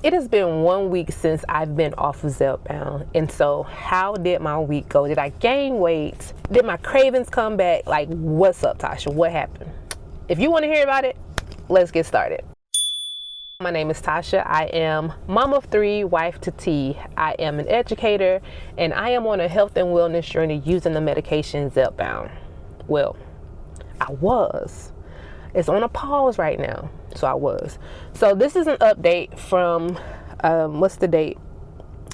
It has been 1 week since I've been off of Zepbound, and so how did my week go? Did I gain weight? Did my cravings come back? Like, what's up, Tasha? What happened? If you want to hear about it, let's get started. My name is Tasha. I am mom of 3, wife to T. I am an educator, and I am on a health and wellness journey using the medication Zepbound. Well, I was. It's on a pause right now. So I was. So this is an update from, what's the date?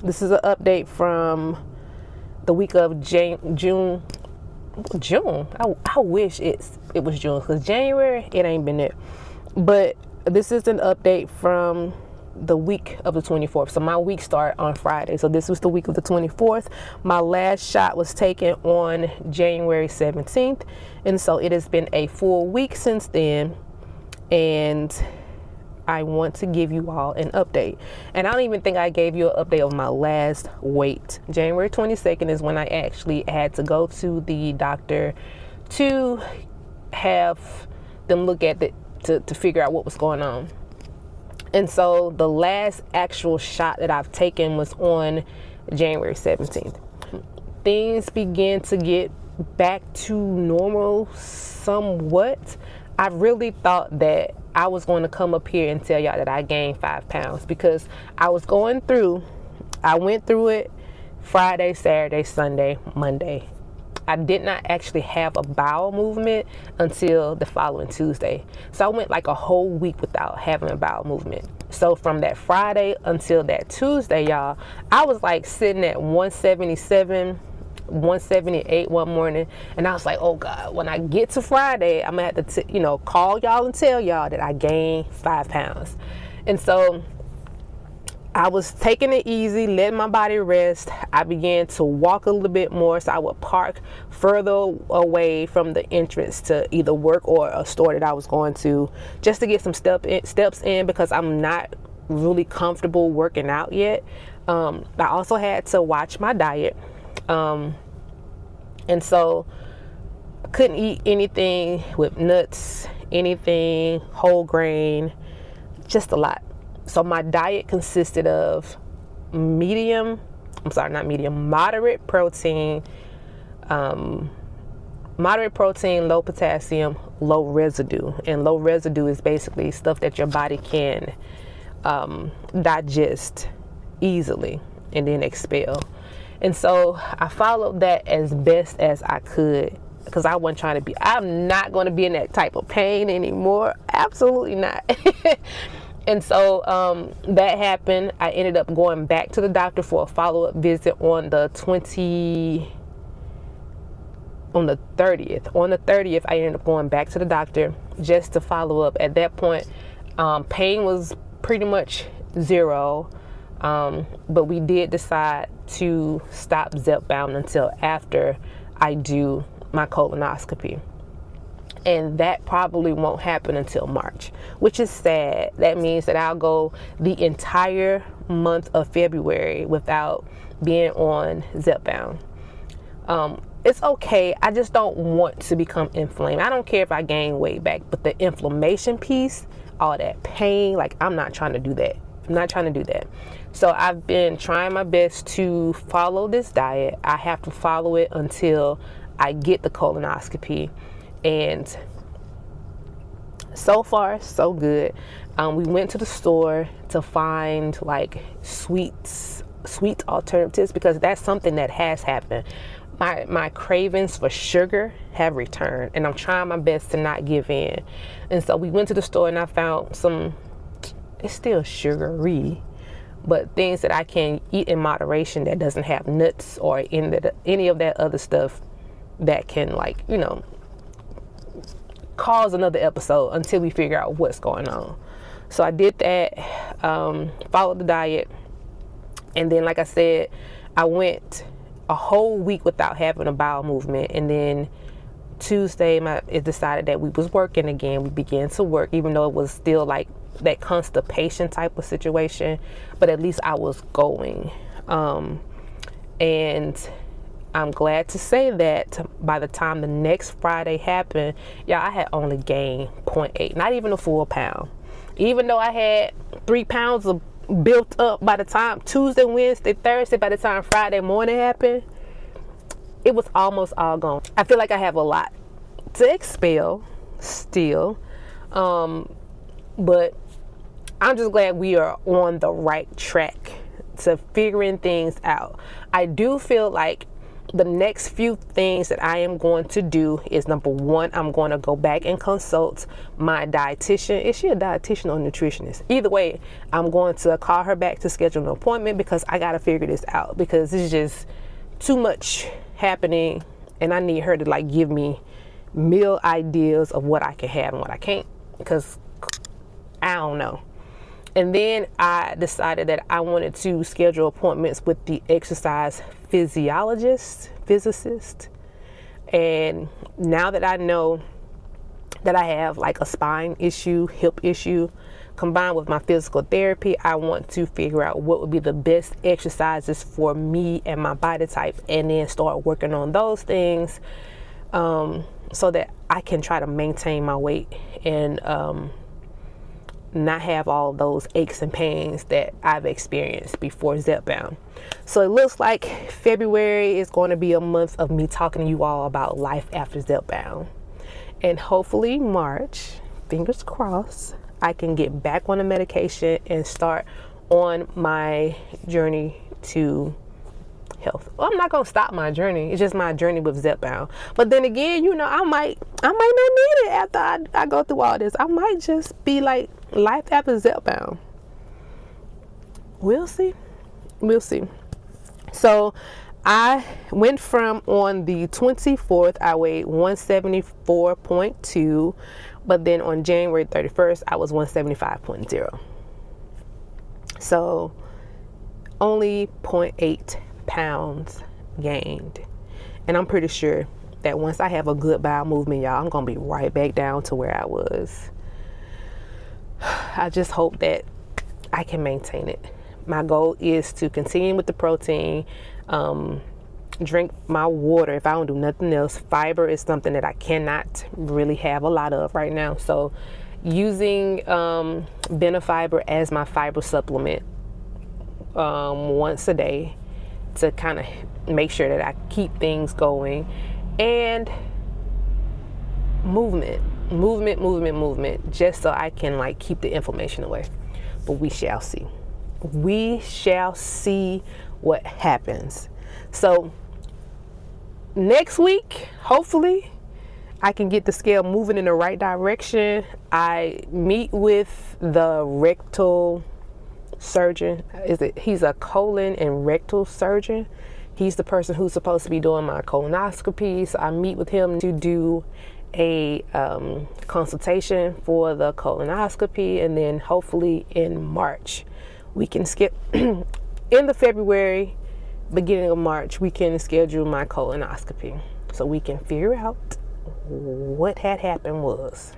This is an update from the week of June. I wish it was June, because January, it ain't been it. But this is an update from the week of the 24th. So my week started on Friday. So this was the week of the 24th. My last shot was taken on January 17th. And so it has been a full week since then. And I want to give you all an update. And I don't even think I gave you an update of my last weight. January 22nd is when I actually had to go to the doctor to have them look at it to figure out what was going on. And so the last actual shot that I've taken was on January 17th. Things began to get back to normal somewhat. I really thought that I was going to come up here and tell y'all that I gained 5 pounds, because I went through it Friday, Saturday, Sunday, Monday. I did not actually have a bowel movement until the following Tuesday. So I went like a whole week without having a bowel movement. So from that Friday until that Tuesday, y'all, I was like sitting at 177, 178 one morning. And I was like, oh God, when I get to Friday, I'm gonna have to, call y'all and tell y'all that I gained 5 pounds. And so I was taking it easy, letting my body rest. I began to walk a little bit more, so I would park further away from the entrance to either work or a store that I was going to, just to get some steps in, because I'm not really comfortable working out yet. I also had to watch my diet. And so I couldn't eat anything with nuts, anything whole grain, just a lot. So my diet consisted of moderate protein, low potassium, low residue. And low residue is basically stuff that your body can digest easily and then expel. And so I followed that as best as I could, because I'm not going to be in that type of pain anymore. Absolutely not. And so that happened. I ended up going back to the doctor for a follow-up visit on the 30th. On the 30th, I ended up going back to the doctor just to follow up. At that point, pain was pretty much zero. But we did decide to stop Zepbound until after I do my colonoscopy. And that probably won't happen until March, which is sad. That means that I'll go the entire month of February without being on Zepbound. It's okay. I just don't want to become inflamed. I don't care if I gain weight back, but the inflammation piece, all that pain, I'm not trying to do that. So I've been trying my best to follow this diet. I have to follow it until I get the colonoscopy. And so far, so good. We went to the store to find sweet alternatives, because that's something that has happened. My cravings for sugar have returned, and I'm trying my best to not give in. And so we went to the store and I found it's still sugary, but things that I can eat in moderation that doesn't have nuts or any of that other stuff that can cause another episode until we figure out what's going on. So I did that, followed the diet, and then like I said, I went a whole week without having a bowel movement. And then Tuesday, it decided that we was working again. We began to work, even though it was still that constipation type of situation, but at least I was going. And I'm glad to say that by the time the next Friday happened, I had only gained 0.8, not even a full pound. Even though I had 3 pounds of built up by the time Tuesday, Wednesday, Thursday, by the time Friday morning happened, it was almost all gone. I feel like I have a lot to expel still, but I'm just glad we are on the right track to figuring things out. I do feel like the next few things that I am going to do is, number one, I'm going to go back and consult my dietitian. Is she a dietitian or nutritionist? Either way, I'm going to call her back to schedule an appointment, because I got to figure this out, because it's just too much happening, and I need her to like give me meal ideas of what I can have and what I can't, because I don't know. And then I decided that I wanted to schedule appointments with the exercise physicist. And now that I know that I have like a spine issue, hip issue, combined with my physical therapy, I want to figure out what would be the best exercises for me and my body type, and then start working on those things, so that I can try to maintain my weight and not have all those aches and pains that I've experienced before Zepbound. So it looks like February is going to be a month of me talking to you all about life after Zepbound. And hopefully March, fingers crossed, I can get back on the medication and start on my journey to health. Well, I'm not going to stop my journey. It's just my journey with Zepbound. But then again, you know, I might not need it after I go through all this. I might just be like life after Zepbound. We'll see. So I went from, on the 24th, I weighed 174.2, but then on January 31st, I was 175.0. So only 0.8 pounds gained. And I'm pretty sure that once I have a good bowel movement, y'all, I'm gonna be right back down to where I was. I just hope that I can maintain it. My goal is to continue with the protein, drink my water if I don't do nothing else. Fiber is something that I cannot really have a lot of right now. So using Benefiber as my fiber supplement once a day to kind of make sure that I keep things going, and movement, just so I can like keep the inflammation away. But we shall see. We shall see what happens. So next week, hopefully, I can get the scale moving in the right direction. I meet with the rectal surgeon. He's a colon and rectal surgeon. He's the person who's supposed to be doing my colonoscopy. So I meet with him to do a consultation for the colonoscopy, and then hopefully in March we can skip in the February, beginning of March, we can schedule my colonoscopy so we can figure out what had happened was.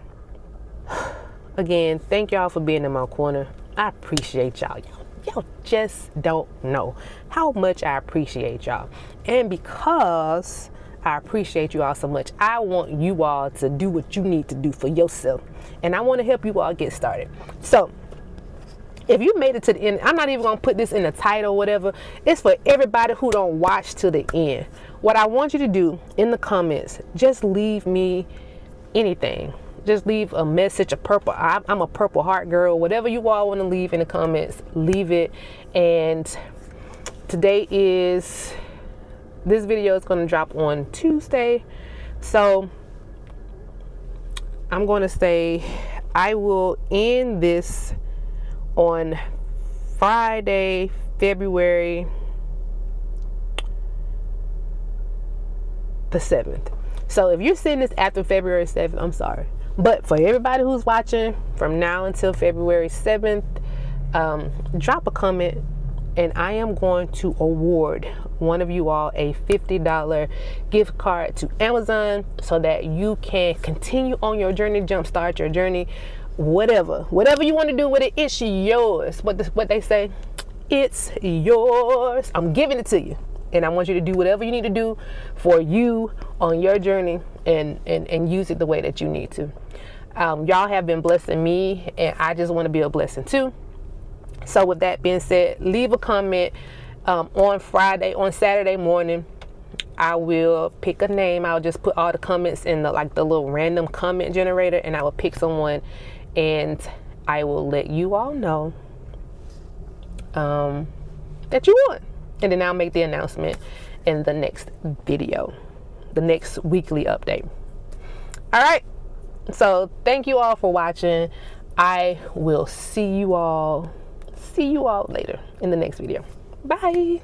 Again, thank y'all for being in my corner. I appreciate y'all. Y'all just don't know how much I appreciate y'all. And because I appreciate you all so much, I want you all to do what you need to do for yourself. And I want to help you all get started. So if you made it to the end, I'm not even going to put this in the title or whatever. It's for everybody who don't watch to the end. What I want you to do in the comments, just leave me anything. Just leave a message, I'm a purple heart girl, whatever you all want to leave in the comments, leave it. And this video is going to drop on Tuesday. So I'm going to say I will end this on Friday, February the 7th. So if you're seeing this after February 7th, I'm sorry. But for everybody who's watching from now until February 7th, drop a comment, and I am going to award one of you all a $50 gift card to Amazon so that you can continue on your journey, jumpstart your journey, whatever you want to do with it, it's yours. What they say, it's yours. I'm giving it to you, and I want you to do whatever you need to do for you on your journey, and use it the way that you need to. Y'all have been blessing me, and I just want to be a blessing too. So with that being said, leave a comment on Saturday morning. I will pick a name. I'll just put all the comments in the little random comment generator, and I will pick someone, and I will let you all know that you won. And then I'll make the announcement in the next video, the next weekly update. All right. So thank you all for watching. I will see you all later in the next video. Bye.